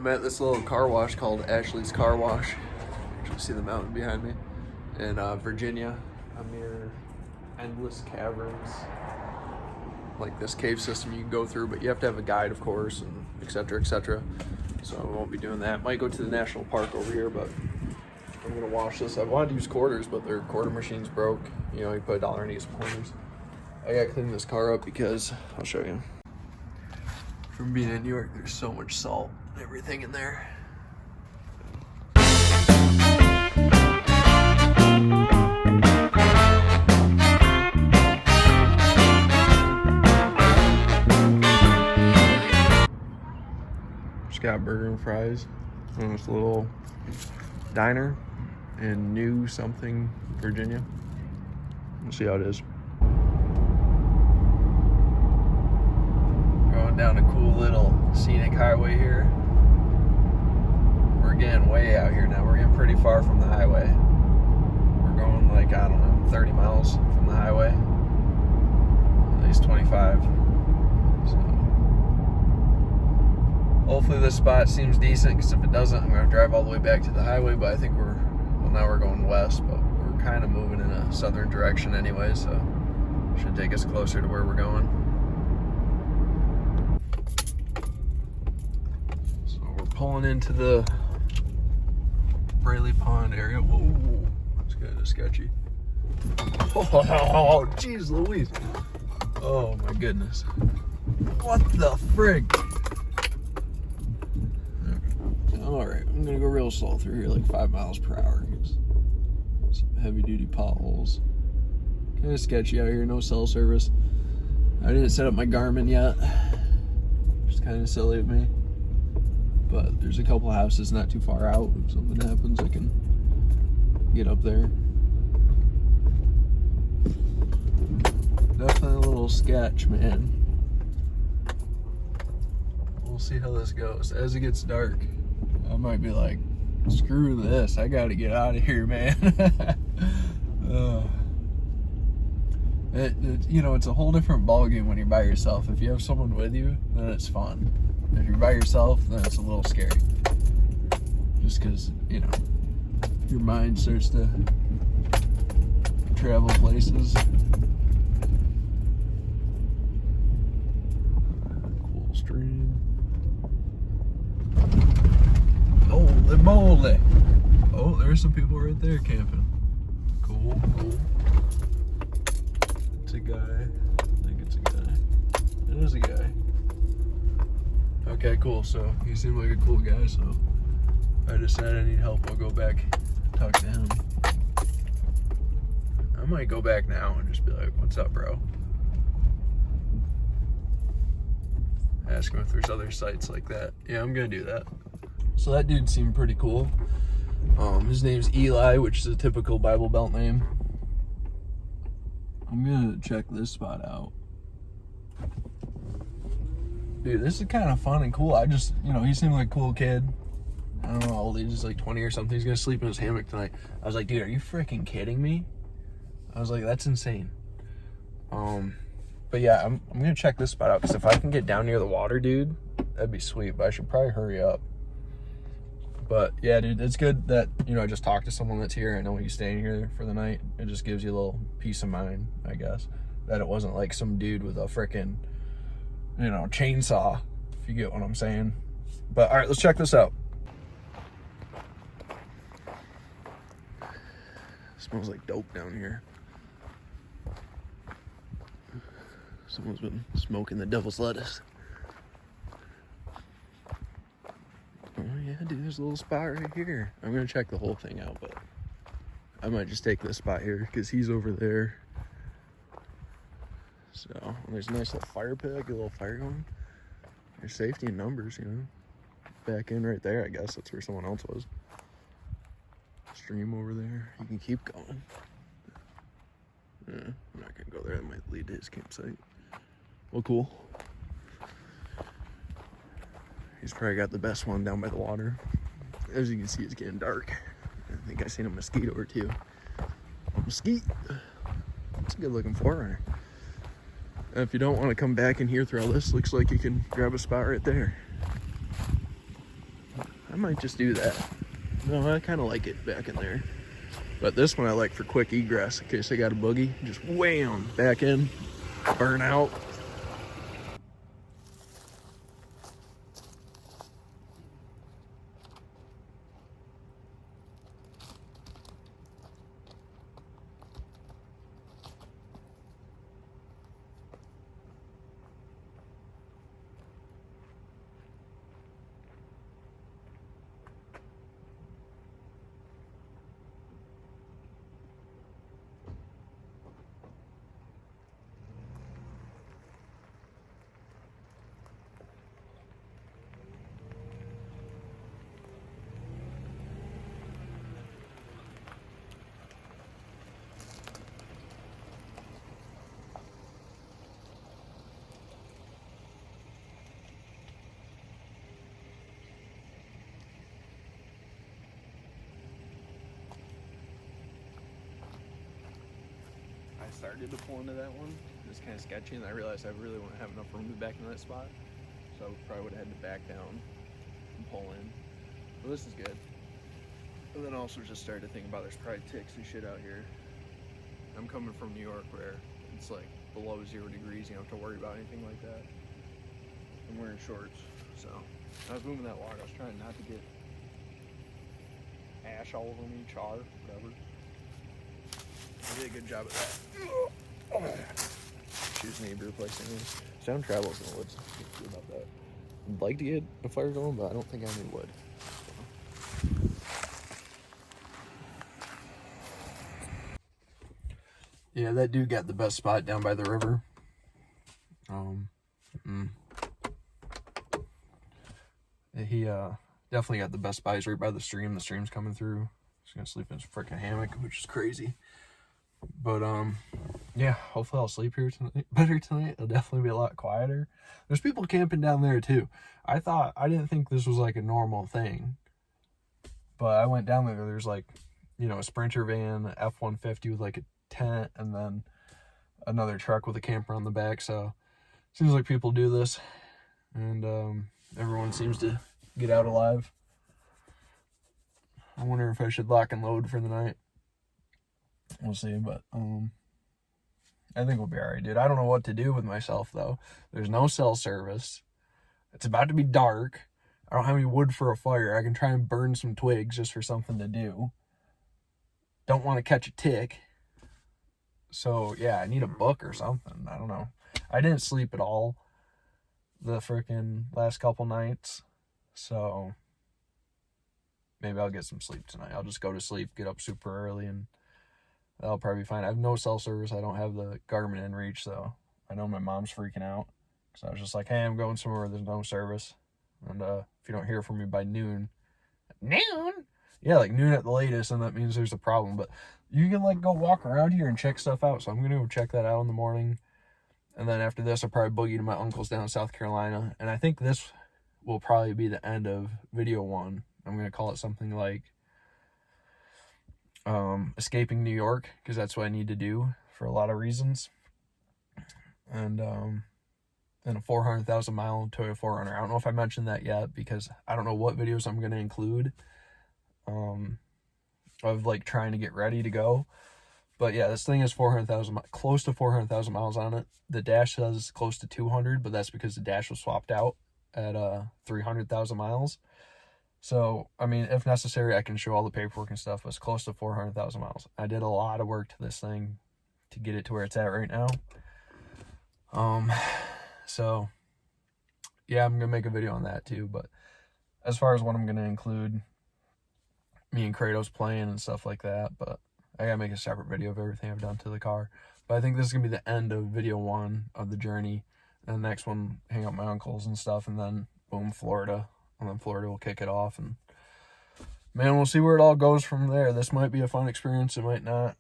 I'm at this little car wash called Ashley's Car Wash. You can see the mountain behind me. In Virginia. I'm near endless caverns. Like this cave system you can go through, but you have to have a guide, of course, and etc. etc. So I won't be doing that. Might go to the national park over here, but I'm gonna wash this. I wanted to use quarters, but their quarter machine's broke. You know, you put $1 and you get some quarters. I gotta clean this car up because I'll show you. From being in New York, there's so much salt and everything in there. Just got burger and fries in this little diner in New something, Virginia. We'll see how it is. Going down a cool little scenic highway here. We're getting way out here now. We're getting pretty far from the highway. We're going like, I don't know, 30 miles from the highway. At least 25. So hopefully this spot seems decent, because if it doesn't, I'm going to drive all the way back to the highway. But I think now we're going west, but we're kind of moving in a southern direction anyway, so should take us closer to where we're going. So we're pulling into the Braley Pond area. Whoa, that's kind of sketchy. Oh, jeez Louise. Oh my goodness. What the frig? Alright, I'm gonna go real slow through here, like 5 miles per hour. Some heavy duty potholes. Kind of sketchy out here, no cell service. I didn't set up my Garmin yet. Just kind of silly of me. But there's a couple houses not too far out. If something happens, I can get up there. Definitely a little sketch, man. We'll see how this goes. As it gets dark, I might be like, screw this, I gotta get out of here, man. You know, it's a whole different ballgame when you're by yourself. If you have someone with you, then it's fun. If you're by yourself, then it's a little scary. Just because, you know, your mind starts to travel places. Cool stream. Holy moly! Oh, there's some people right there camping. Cool, cool. It's a guy. I think it's a guy. It is a guy. Okay, cool. So he seemed like a cool guy, so I decided I need help. I'll go back and talk to him. I might go back now and just be like, what's up, bro? Ask him if there's other sites like that. Yeah, I'm gonna do that. So that dude seemed pretty cool. His name's Eli, which is a typical Bible Belt name. I'm gonna check this spot out. Dude, this is kind of fun and cool. He seemed like a cool kid. I don't know how old he is, like 20 or something. He's gonna sleep in his hammock tonight. I was like, dude, are you freaking kidding me? I was like, that's insane. But yeah, I'm gonna check this spot out, because if I can get down near the water, dude, that'd be sweet. But I should probably hurry up. But yeah, dude, it's good that, you know, I just talked to someone that's here. I know he's staying here for the night. It just gives you a little peace of mind, I guess, that it wasn't like some dude with a freaking, you know, chainsaw, if you get what I'm saying. But all right, let's check this out. Smells like dope down here. Someone's been smoking the devil's lettuce. Oh yeah, dude, there's a little spot right here. I'm gonna check the whole thing out, but I might just take this spot here because he's over there. So there's a nice little fire pit. Get a little fire going. There's safety in numbers, you know. Back in right there, I guess that's where someone else was. Stream over there. You can keep going. I'm not gonna go there. That might lead to his campsite. Well, cool. He's probably got the best one down by the water. As you can see, it's getting dark. I think I seen a mosquito or two. Mesquite. It's a good looking forerunner. If you don't want to come back in here through all this, looks like you can grab a spot right there. I might just do that. No, I kind of like it back in there. But this one I like for quick egress in case I got a boogie. Just wham, back in, burn out. I started to pull into that one. It's kind of sketchy, and I realized I really wouldn't have enough room to back into that spot. So I probably would have had to back down and pull in. But this is good. And then also just started to think about there's probably ticks and shit out here. I'm coming from New York where it's like below 0 degrees. You don't have to worry about anything like that. I'm wearing shorts. So I was moving that log. I was trying not to get ash all over me, char, whatever. I did a good job of that. Choose neighbor replacing me. Sound travels in the woods. Good about that. I'd like to get a fire going, but I don't think I need wood. Yeah, that dude got the best spot down by the river. He definitely got the best spot. He's right by the stream. The stream's coming through. He's gonna sleep in his freaking hammock, which is crazy. But yeah, hopefully I'll sleep here tonight. Better tonight. It'll definitely be a lot quieter. There's people camping down there too. I didn't think this was like a normal thing, but I went down there. There's like, you know, a Sprinter van, F-150 with like a tent, and then another truck with a camper on the back. So seems like people do this, and everyone seems to get out alive. I wonder if I should lock and load for the night. We'll see, but I think we'll be alright, dude. I don't know what to do with myself though. There's no cell service. It's about to be dark. I don't have any wood for a fire. I can try and burn some twigs just for something to do. Don't want to catch a tick. So yeah, I need a book or something. I don't know. I didn't sleep at all the freaking last couple nights, so maybe I'll get some sleep tonight. I'll just go to sleep, get up super early, and that'll probably be fine. I have no cell service. I don't have the Garmin inReach, so I know my mom's freaking out. So I was just like, hey, I'm going somewhere where there's no service. And if you don't hear from me by noon? Yeah, like noon at the latest, and that means there's a problem. But you can like go walk around here and check stuff out. So I'm going to go check that out in the morning. And then after this, I'll probably boogie to my uncle's down in South Carolina. And I think this will probably be the end of video 1. I'm going to call it something like escaping New York, because that's what I need to do for a lot of reasons. And a 400,000 mile Toyota 4Runner. I don't know if I mentioned that yet, because I don't know what videos I'm going to include of like trying to get ready to go. But yeah, this thing is 400,000, close to 400,000 miles on it. The dash says close to 200, but that's because the dash was swapped out at 300,000 miles. So, I mean, if necessary, I can show all the paperwork and stuff. It's close to 400,000 miles. I did a lot of work to this thing to get it to where it's at right now. So, yeah, I'm going to make a video on that too. But as far as what I'm going to include, me and Kratos playing and stuff like that. But I got to make a separate video of everything I've done to the car. But I think this is going to be the end of video 1 of the journey. And the next one, hang out with my uncles and stuff. And then, boom, Florida. And then Florida will kick it off, and man, we'll see where it all goes from there. This might be a fun experience. It might not.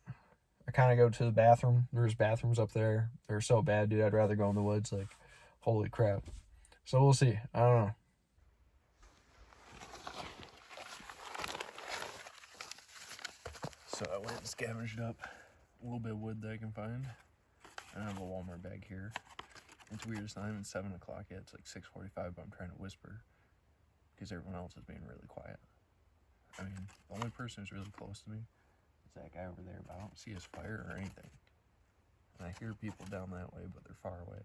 I kind of go to the bathroom. There's bathrooms up there. They're so bad, dude. I'd rather go in the woods. Like, holy crap. So we'll see. I don't know. So I went and scavenged up a little bit of wood that I can find. I have a Walmart bag here. It's weird. It's not even 7 o'clock yet. It's like 6:45, but I'm trying to whisper. because everyone else is being really quiet. I mean, the only person who's really close to me is that guy over there, but I don't see his fire or anything. And I hear people down that way, but they're far away.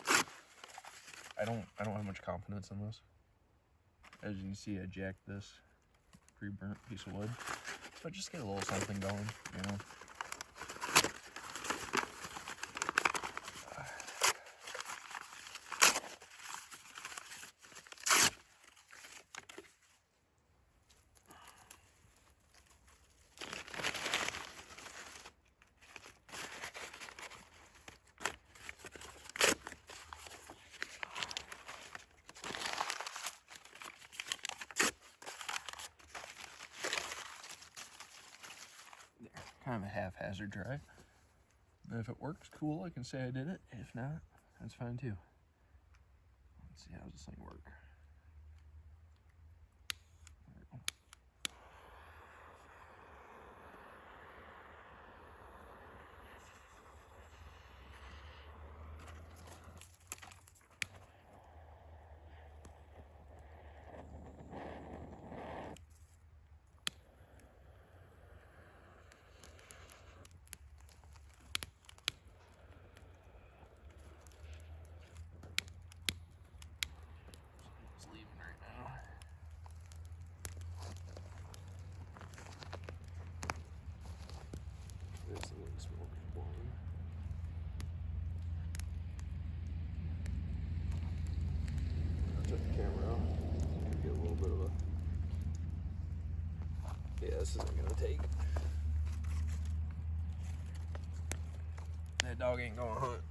So I don't have much confidence in this. As you can see, I jacked this pre-burnt piece of wood, but just get a little something going, you know. Kind of a haphazard try. And if it works, cool, I can say I did it. If not, that's fine too. Let's see, how does this thing work? There we go. It's leaving right now. There's the little smoke blowing. I'll check the camera out. Get a little bit of a... Yeah, this isn't gonna take. That dog ain't gonna hunt.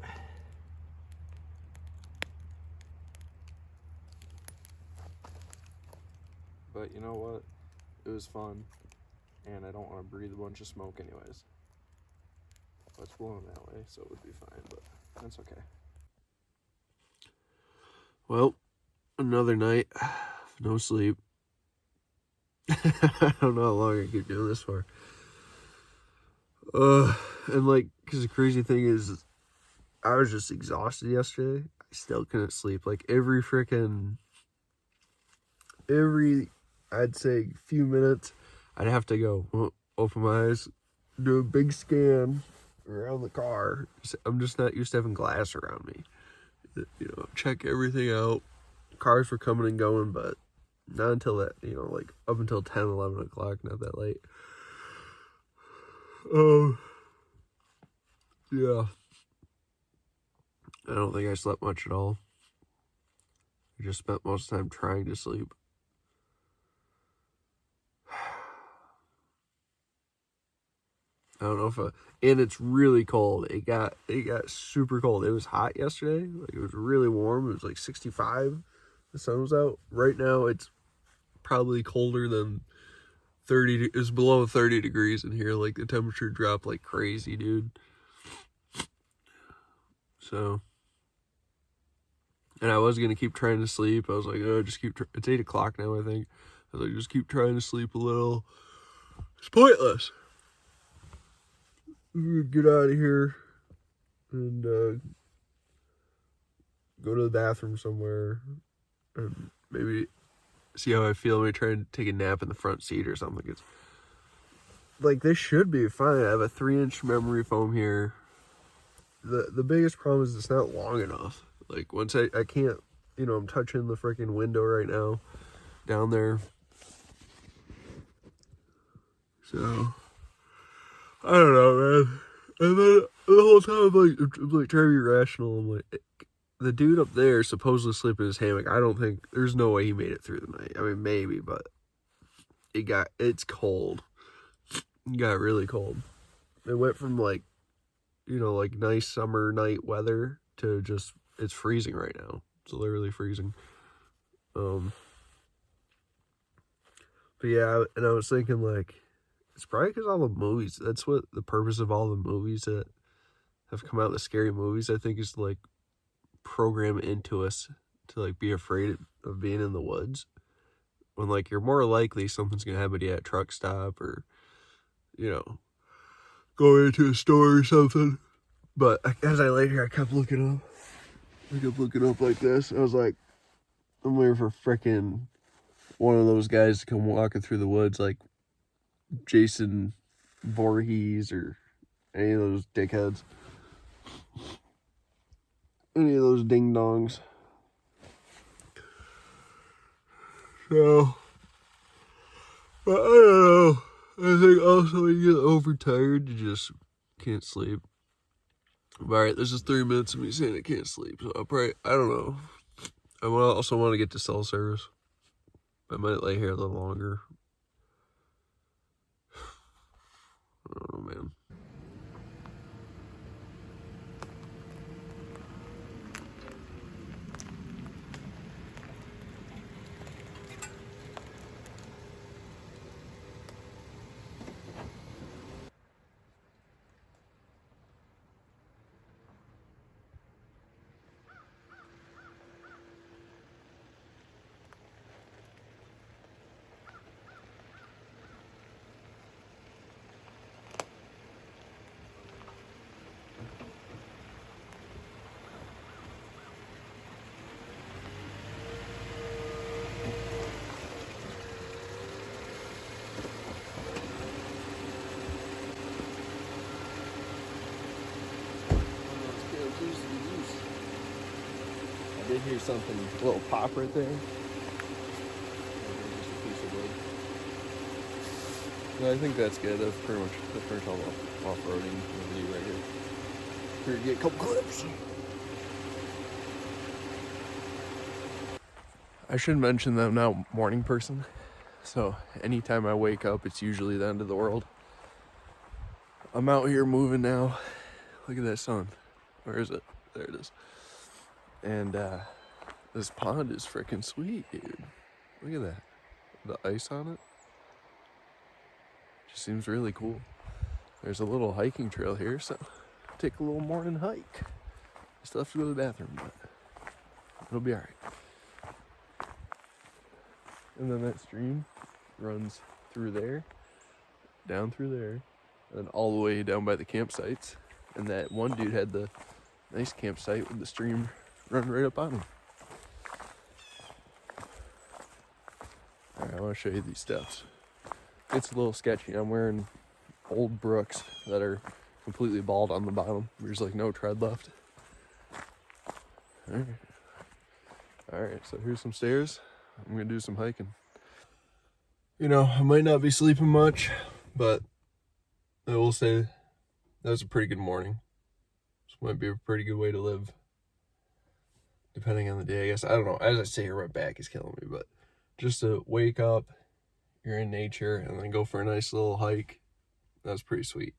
But you know what? It was fun. And I don't want to breathe a bunch of smoke anyways. But it's blowing that way, so it would be fine, but that's okay. Well, another night. No sleep. I don't know how long I keep doing this for. And like, because the crazy thing is, I was just exhausted yesterday. I still couldn't sleep. Like every, I'd say few minutes, I'd have to go open my eyes, do a big scan around the car. I'm just not used to having glass around me. You know, check everything out. Cars were coming and going, but not until that, you know, like up until 10, 11 o'clock, not that late. Yeah. I don't think I slept much at all. I just spent most of the time trying to sleep. I don't know if and it's really cold. It got super cold. It was hot yesterday. Like it was really warm. It was like 65. The sun was out. Right now it's probably colder than 30. It's below 30 degrees in here. Like the temperature dropped like crazy, dude. So, and I was gonna keep trying to sleep. I was like, oh, just keep. It's 8 o'clock now, I think. I was like, just keep trying to sleep a little. It's pointless. Get out of here and go to the bathroom somewhere and maybe see how I feel. Maybe try and take a nap in the front seat or something. It's like, this should be fine. I have a 3-inch memory foam here. The biggest problem is it's not long enough. Like once I can't, you know, I'm touching the freaking window right now down there. So I don't know, man. And then the whole time I'm like trying to be rational. I'm like, the dude up there supposedly sleeping in his hammock. I don't think, there's no way he made it through the night. I mean, maybe, but it's cold. It got really cold. It went from like, you know, like nice summer night weather to just, it's freezing right now. It's literally freezing. But yeah, and I was thinking like, it's probably because all the movies, that's what the purpose of all the movies that have come out, the scary movies, I think, is to like program into us to like be afraid of being in the woods. When like you're more likely something's gonna happen to you at a truck stop or, you know, going into a store or something. But as I lay here, I kept looking up like this. I was like, I'm waiting for frickin' one of those guys to come walking through the woods like Jason Voorhees or any of those dickheads. Any of those ding-dongs. So, but I don't know. I think also you get overtired, you just can't sleep. Alright, this is 3 minutes of me saying I can't sleep. So I'll probably, I don't know. I also want to get to cell service. I might lay here a little longer. I don't know, man. I did hear something, a little pop right there. Just a piece of wood. No, I think that's good. That's pretty much all off-roading video right here. Here, get a couple clips. I should mention that I'm not a morning person, so anytime I wake up, it's usually the end of the world. I'm out here moving now. Look at that sun. Where is it? There it is. And this pond is freaking sweet, dude. Look at that. The ice on it. Just seems really cool. There's a little hiking trail here, so take a little morning hike. I still have to go to the bathroom, but it'll be alright. And then that stream runs through there, down through there, and all the way down by the campsites. And that one dude had the nice campsite with the stream running right up on him. Alright, I want to show you these steps. It's a little sketchy. I'm wearing old Brooks that are completely bald on the bottom. There's like no tread left. Alright, so here's some stairs. I'm gonna do some hiking. You know, I might not be sleeping much, but I will say that was a pretty good morning. This might be a pretty good way to live, depending on the day, I guess. I don't know. As I say here, my back is killing me, but just to wake up, you're in nature, and then go for a nice little hike, that was pretty sweet.